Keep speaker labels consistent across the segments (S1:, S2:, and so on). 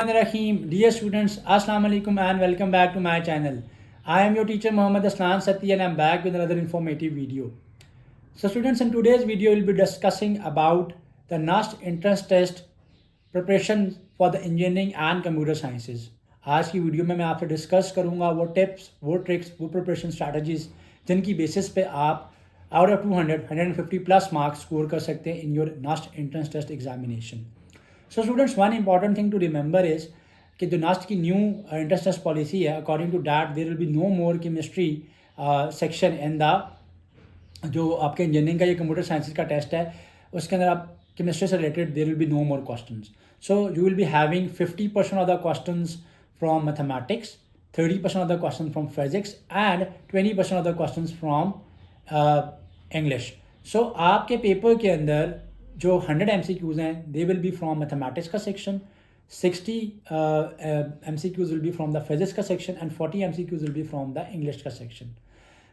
S1: Rahim, dear students, Assalamu alaikum and welcome back to my channel. I am your teacher Muhammad Aslan Sati and I am back with another informative video. So students, in today's video we'll be discussing about the NAST entrance test preparation for the engineering and computer sciences. आज की video में मैं आपसे discuss करूंगा वो tips, वो tricks, वो preparation strategies जिनकी बेसिस पे आप out of 150 plus marks score कर सकते हैं in your NEST entrance test examination. So students, one important thing to remember is कि जो नास्ट की न्यू एंट्रेंस टेस्ट पॉलिसी है, according to that there will be no more chemistry section in the जो आपके engineering का ये computer sciences का test है उसके अंदर आप केमिस्ट्री से related there will be no more questions. So you will be having 50% of the questions from mathematics, 30% of the questions from physics and 20% of the questions from English. So आपके paper के अंदर जो 100 MCQs हैं they will be from mathematics का section, 60 MCQs will be from the physics का section and 40 MCQs will be from the English का section.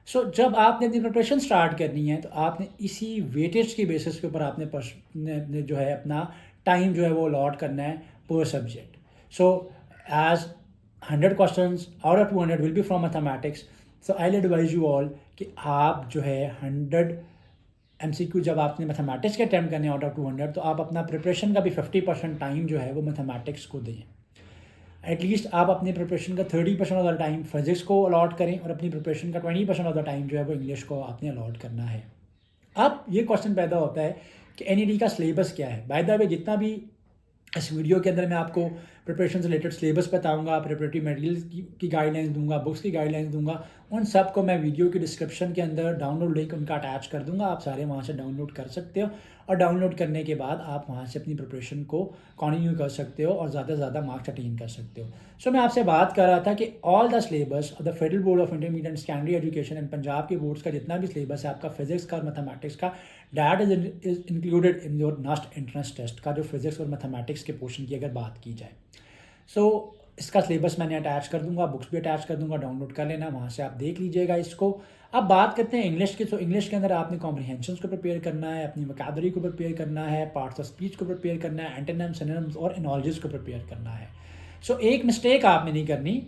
S1: सो जब आपने अपनी प्रिपरेशन स्टार्ट करनी है तो आपने इसी वेटेज के बेसिस के ऊपर आपने जो है अपना टाइम जो है वो अलॉट करना है पर subject. So as 100 questions out of 200 will be from mathematics. So I'll advise you all कि आप जो है 100 MCQ जब आपने मैथमेटिक्स के अटैम्प्ट करने आउट ऑफ 200 तो आप अपना प्रिपरेशन का भी 50% टाइम जो है वो मैथमेटिक्स को दें. एटलीस्ट आप अपनी प्रिपरेशन का 30% ऑफ द टाइम फिजिक्स को अलॉट करें और अपनी प्रिपरेशन का 20% ऑफ द टाइम जो है वो इंग्लिश को आपने अलॉट करना है. अब ये क्वेश्चन पैदा होता है कि NED का सिलेबस क्या है. बाय द वे, जितना भी इस वीडियो के अंदर मैं आपको प्रिपरेशन से रिलेटेड सिलेबस बताऊंगा, प्रिपरेटरी मटेरियल की गाइडलाइंस दूंगा, बुक्स की गाइडलाइंस दूंगा, उन सब को मैं वीडियो की डिस्क्रिप्शन के अंदर डाउनलोड लिंक उनका अटैच कर दूंगा. आप सारे वहाँ से डाउनलोड कर सकते हो और डाउनलोड करने के बाद आप वहाँ से अपनी प्रिपरेशन को कंटिन्यू कर सकते हो और ज़्यादा से ज़्यादा मार्क्स अटेन कर सकते हो. सो मैं आपसे बात कर रहा था कि all the syllabus of the federal board of intermediate and secondary education and Punjab के बोर्ड्स का जितना भी सिलेबस है आपका फिजिक्स का और मैथमेटिक्स का, that is included in your NEST entrance test का जो फिजिक्स और मैथमेटिक्स के पोर्शन की अगर बात की जाए. सो इसका सिलेबस मैंने अटैच कर दूंगा, बुक्स भी अटैच कर दूंगा, डाउनलोड कर लेना, वहाँ से आप देख लीजिएगा इसको. अब बात करते हैं इंग्लिश की. तो इंग्लिश के अंदर आपने कॉम्प्रिहेंशंस को प्रिपेयर करना है, अपनी वोकैबुलरी को प्रिपेयर करना है, पार्ट्स ऑफ स्पीच को प्रिपेयर करना है, एंटोनिम्स, सिनोनिम्स और एनॉलॉजीज को प्रिपेयर करना है. सो एक मिस्टेक आपने नहीं करनी,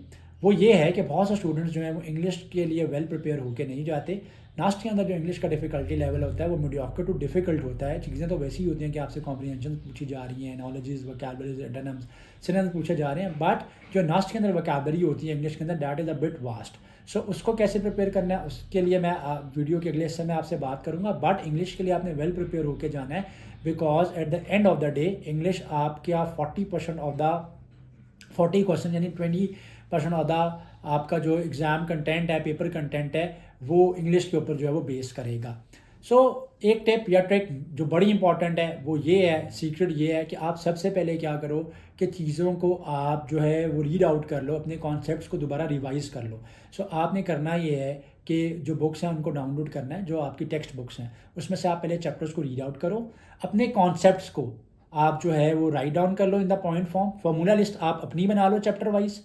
S1: वो ये है कि बहुत से स्टूडेंट्स जो हैं वो इंग्लिश के लिए वेल प्रिपेयर होकर नहीं जाते. नास्ट के अंदर जो इंग्लिश का डिफिकल्टी लेवल होता है वो मीडियोकर टू डिफिकल्ट होता है. चीज़ें तो वैसी ही होती हैं कि आपसे कॉम्प्रिहेंशन पूछी जा रही हैं, नॉलेजेस, वोकैबुलरीज, एंटोनिम्स, सिनोनिम्स पूछे जा रहे हैं, बट जो नास्ट के अंदर वोकैबुलरी होती है इंग्लिश के अंदर, that is a bit vast. So उसको कैसे प्रिपेयर करना है उसके लिए मैं वीडियो के अगले हिस्से में आपसे बात करूँगा. बट इंग्लिश के लिए आपने वेल प्रिपेयर होकर जाना है, because at the end of the day English आपका 40% ऑफ द 40 क्वेश्चन यानी 20% ऑफ द आपका जो एग्ज़ाम कंटेंट है, पेपर कंटेंट है, वो इंग्लिश के ऊपर जो है वो बेस करेगा. सो एक टिप या ट्रिक जो बड़ी इंपॉर्टेंट है वो ये है, सीक्रेट ये है कि आप सबसे पहले क्या करो कि चीज़ों को आप जो है वो रीड आउट कर लो, अपने कॉन्सेप्ट्स को दोबारा रिवाइज कर लो. सो आपने करना ये है कि जो बुक्स हैं उनको डाउनलोड करना है, जो आपकी टेक्स्ट बुक्स हैं उसमें से आप पहले चैप्टर्स को रीड आउट करो, अपने कॉन्सेप्ट्स को आप जो है वो राइट डाउन कर लो in the point form. Formula list आप अपनी बना लो चैप्टर वाइज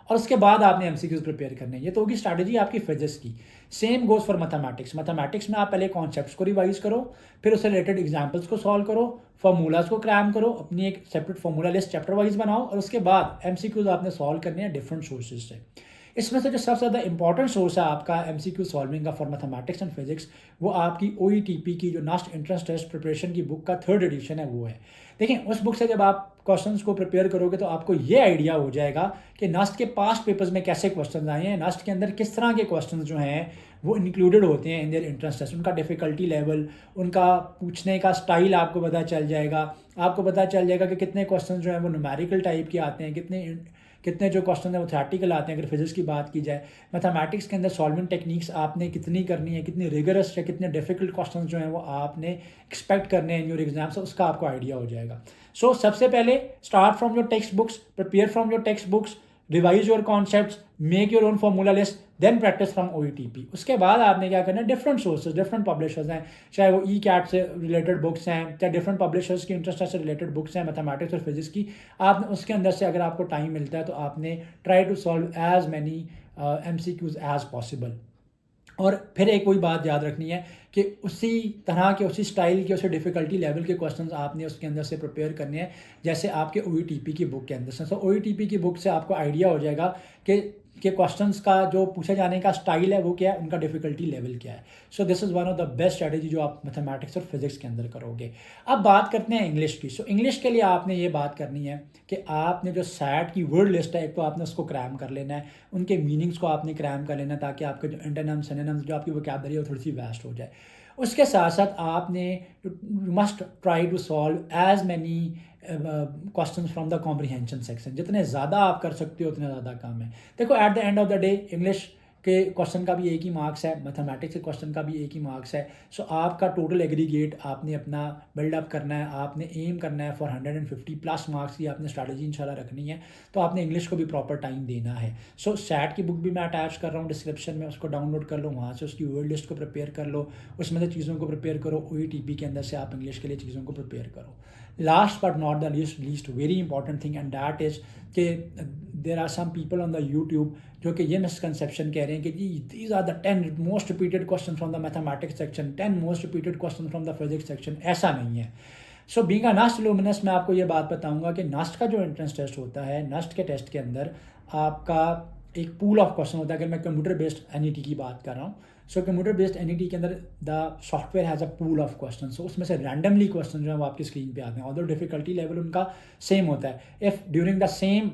S1: और उसके बाद आपने MCQs प्रिपेयर करने हैं. ये तो होगी स्ट्रैटेजी आपकी फिजिक्स की. Same goes for mathematics. Mathematics में आप पहले कॉन्सेप्ट्स को रिवाइज करो, फिर उससे रिलेटेड एग्जांपल्स को सॉल्व करो, फार्मूलाज को क्रैम करो, अपनी एक separate formula list chapter wise बनाओ और उसके बाद MCQs आपने सॉल्व करने हैं डिफरेंट सोर्सेज से. इसमें से जो सबसे ज़्यादा इंपॉर्टेंट सोर्स है आपका MCQ सॉल्विंग का फॉर मैथमेटिक्स एंड फिजिक्स, वो आपकी OETP की जो नास्ट एंट्रेंस टेस्ट प्रिपरेशन की बुक का 3rd एडिशन है वो है. देखिए, उस बुक से जब आप क्वेश्चंस को प्रिपेयर करोगे तो आपको ये आइडिया हो जाएगा कि नास्ट के पास्ट पेपर्स में कैसे क्वेश्चंस आए हैं, नास्ट के अंदर किस तरह के क्वेश्चंस जो हैं वो इंक्लूडेड होते हैं इन देयर एंट्रेंस टेस्ट. उनका डिफ़िकल्टी लेवल, उनका पूछने का स्टाइल आपको पता चल जाएगा. आपको पता चल जाएगा कि कितने क्वेश्चन जो हैं वो न्यूमेरिकल टाइप के आते हैं, कितने जो क्वेश्चन है वो थ्योरेटिकल आते हैं. अगर फिजिक्स की बात की जाए, मैथमेटिक्स के अंदर सॉल्विंग टेक्निक्स आपने कितनी करनी है, कितनी रिगरस है, कितने डिफिकल्ट क्वेश्चन जो हैं वो आपने एक्सपेक्ट करने हैं इन योर एग्जाम से, उसका आपको आइडिया हो जाएगा. सो सबसे पहले start from your text books, prepare from your text books, revise your concepts, make your own formula list, then practice from OETP. उसके बाद आपने क्या करना है, डिफरेंट सोर्सेज, डिफरेंट पब्लिशर्स हैं, चाहे वो ECAT से रिलेटेड बुक्स हैं, चाहे डिफरेंट पब्लिशर्स की इंटरेस्ट से रिलेटेड बुक्स हैं मैथमेटिक्स और फिजिक्स की. आपने उसके अंदर से अगर आपको टाइम मिलता है तो आपने try to solve as many MCQs as possible. और फिर एक कोई बात याद रखनी है कि उसी तरह के, उसी स्टाइल के, उसी डिफ़िकल्टी लेवल के क्वेश्चंस आपने उसके अंदर से प्रिपेयर करने हैं जैसे आपके OETP की बुक के अंदर से। तो OETP की बुक से आपको आइडिया हो जाएगा कि क्वेश्चंस का जो पूछे जाने का स्टाइल है वो क्या है, उनका डिफ़िकल्टी लेवल क्या है। So this is one of the best strategy जो आप मैथमेटिक्स और फिजिक्स के अंदर करोगे। अब बात करते हैं इंग्लिश की। सो इंग्लिश के लिए आपने ये बात करनी है कि आपने जो सैट की वर्ड लिस्ट है, एक तो आपने उसको क्रैम कर लेना है, उनके मीनिंग्स को आपने क्रैम कर लेना है ताकि आपके जो एंटोनिम्स सिनोनिम्स, जो आपकी वोकैबुलरी है वो थोड़ी सी वास्ट हो जाए। उसके साथ साथ आपने must try to solve as many questions from the comprehension section. जितने ज़्यादा आप कर सकते हो उतने ज़्यादा काम है। देखो at the end of the day English के क्वेश्चन का भी एक ही मार्क्स है, मैथमेटिक्स के क्वेश्चन का भी एक ही मार्क्स है। सो आपका टोटल एग्रीगेट आपने अपना बिल्डअप करना है, आपने एम करना है फॉर 150 प्लस मार्क्स की आपने स्ट्रैटेजी इंशाल्लाह रखनी है। तो आपने इंग्लिश को भी प्रॉपर टाइम देना है। सो सैट की बुक भी मैं अटैच कर रहा हूँ डिस्क्रिप्शन में, उसको डाउनलोड कर लो, वहाँ से उसकी वर्ड लिस्ट को प्रिपेयर कर लो, उसमें से चीज़ों को प्रिपेयर करो। OETP के अंदर से आप इंग्लिश के लिए चीज़ों को प्रिपेयर करो। Last but not the least very important thing and that is कि there are some people on the YouTube जो कि ये मिसकंसेप्शन कह रहे हैं कि जी these are the 10 most repeated question from the mathematics section, 10 most repeated question from the physics section. ऐसा नहीं है। So being a NEST alumnus मैं आपको ये बात बताऊंगा कि नस्ट का जो एंट्रेंस टेस्ट होता है, नस्ट के टेस्ट के अंदर आपका एक पूल ऑफ क्वेश्चन होता है। अगर मैं कंप्यूटर बेस्ड NET की बात कर रहा हूँ, सो कंप्यूटर बेस्ड NET के अंदर the software has a pool of question. So उसमें से रैंडमली क्वेश्चन जो है वो आपकी स्क्रीन पे आते हैं, ऑल्दो डिफिकल्टी लेवल उनका सेम होता है। If during the same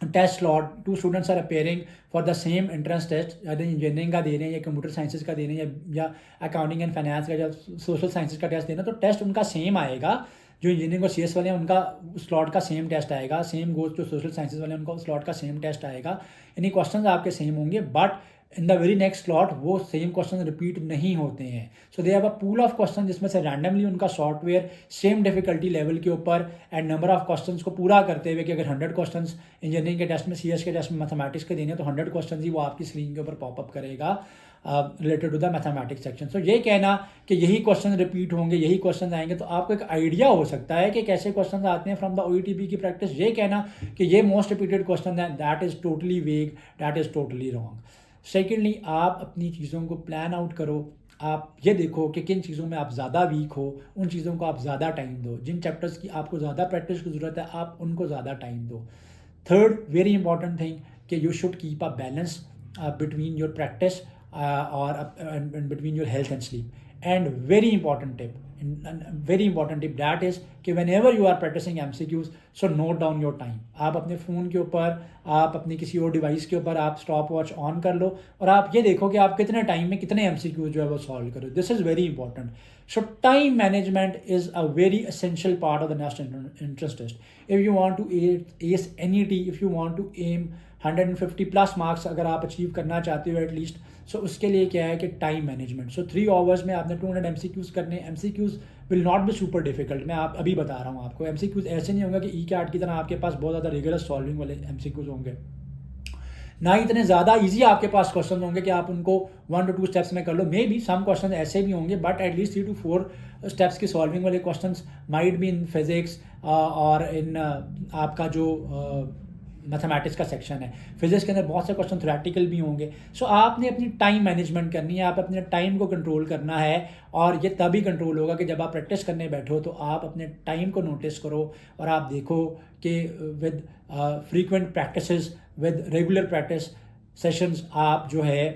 S1: test slot 2 students are appearing for the same entrance test, यानी इंजीनियरिंग का दे रहे हैं या कंप्यूटर साइंसेज का दे रहे हैं या अकाउंटिंग एंड फाइनेंस का या सोशल साइंसेज का टेस्ट देना, तो टेस्ट उनका सेम आएगा। जो इंजीनियरिंग और CS वाले हैं उनका स्लॉट का सेम टेस्ट आएगा, सेम गोज जो सोशल साइंसेज वाले हैं उनका स्लॉट का सेम टेस्ट आएगा। यानी क्वेश्चन आपके सेम होंगे, but in the very next slot वो सेम क्वेश्चन रिपीट नहीं होते हैं। So they have a pool of question जिसमें से रैंडमली उनका सॉफ्टवेयर सेम डिफिकल्टी लेवल के ऊपर एंड नंबर ऑफ क्वेश्चंस को पूरा करते हुए कि अगर 100 क्वेश्चंस इंजीनियरिंग के टेस्ट में, CS के टेस्ट में, मैथमेटिक्स के देने तो 100 क्वेश्चन ही वो आपकी स्क्रीन के ऊपर पॉपअप करेगा related to the mathematics section. So ये कहना कि यही क्वेश्चन रिपीट होंगे, यही क्वेश्चन आएंगे, तो आपको एक आइडिया हो सकता है कि कैसे क्वेश्चन आते हैं फ्रॉम द OETP की प्रैक्टिस। ये कहना कि ये मोस्ट रिपीटेड क्वेश्चन है, दैट इज़ टोटली वेग, that is totally wrong. Secondly, आप अपनी चीज़ों को प्लान आउट करो। आप ये देखो कि किन चीज़ों में आप ज़्यादा वीक हो, उन चीज़ों को आप ज़्यादा टाइम दो। जिन चैप्टर्स की आपको ज़्यादा प्रैक्टिस की ज़रूरत है आप उनको ज़्यादा टाइम दो। थर्ड वेरी इंपॉर्टेंट थिंग कि you should keep a balance between your practice और between your health and sleep. And very important tip that is कि whenever you are practicing MCQs, so note down your time. आप अपने phone के ऊपर, आप अपनी किसी और डिवाइस के ऊपर आप स्टॉप वॉच ऑन कर लो और आप ये देखो कि आप कितने टाइम में कितने MCQs जो है वो सॉल्व करो। This is very important. So time management is a very essential part of the next entrance test. If you want to ace NET, if you want to aim 150 plus marks अगर आप achieve करना चाहते हो at least, सो उसके लिए क्या है कि टाइम मैनेजमेंट। सो 3 आवर्स में आपने 200 MCQs करने। MCQs will not be super difficult, मैं आप अभी बता रहा हूँ आपको। MCQs ऐसे नहीं होंगे कि ECAT की तरह आपके पास बहुत ज़्यादा रिगरस सॉल्विंग वाले MCQs होंगे, ना ही इतने ज़्यादा इजी आपके पास क्वेश्चन होंगे कि आप उनको 1 to 2 स्टेप्स में कर लो। मे बी सम क्वेश्चन ऐसे भी होंगे, बट एटलीस्ट 3 to 4 स्टेप्स की सॉल्विंग वाले question might be in physics और इन आपका जो मैथमेटिक्स का सेक्शन है। फिजिक्स के अंदर बहुत से क्वेश्चन थ्योरेटिकल भी होंगे। सो आपने अपनी टाइम मैनेजमेंट करनी है, आप अपने टाइम को कंट्रोल करना है। और ये तभी कंट्रोल होगा कि जब आप प्रैक्टिस करने बैठो तो आप अपने टाइम को नोटिस करो और आप देखो कि with frequent practices, with regular practice sessions, आप जो है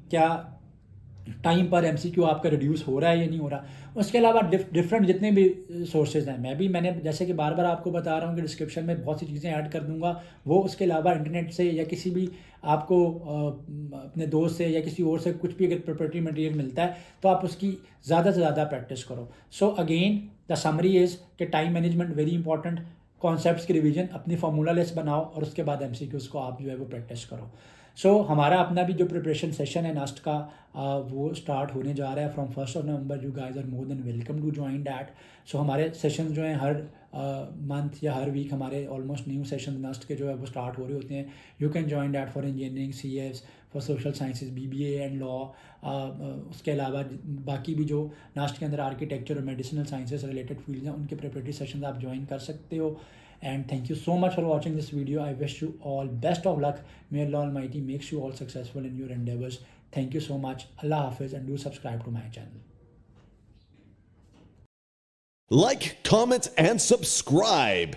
S1: क्या टाइम पर MCQ आपका रिड्यूस हो रहा है या नहीं हो रहा। उसके अलावा डिफरेंट जितने भी सोर्सेज हैं, मैंने जैसे कि बार बार आपको बता रहा हूँ कि डिस्क्रिप्शन में बहुत सी चीज़ें ऐड कर दूंगा। वो उसके अलावा इंटरनेट से या किसी भी आपको अपने दोस्त से या किसी और से कुछ भी अगर प्रिपरेटरी मटेरियल मिलता है तो आप उसकी ज़्यादा से ज़्यादा प्रैक्टिस करो। So again the summary is कि time management very important, concepts की रिवीजन, अपनी फार्मूला लिस्ट बनाओ और उसके बाद MCQs को आप जो है वो प्रैक्टिस करो। सो हमारा अपना भी जो प्रिपरेशन सेशन है नास्ट का वो स्टार्ट होने जा रहा है from 1 November. You guys are more than welcome to join that. So हमारे सेशन जो हैं हर मंथ या हर वीक हमारे ऑलमोस्ट न्यू सेशन नास्ट के जो है वो स्टार्ट हो रहे होते हैं। You can join that for engineering, CS, for social sciences, BBA and law. उसके अलावा बाकी भी जो नास्ट के अंदर आर्किटेक्चर और मेडिसिनल साइंसेज रिलेटेड फील्ड हैं उनके प्रिपरेटरी सेशन आप ज्वाइन कर सकते हो। And thank you so much for watching this video. I wish you all best of luck. May Allah Almighty makes you all successful in your endeavors. Thank you so much. Allah Hafiz, and do subscribe to my channel.
S2: Like, comment, and subscribe.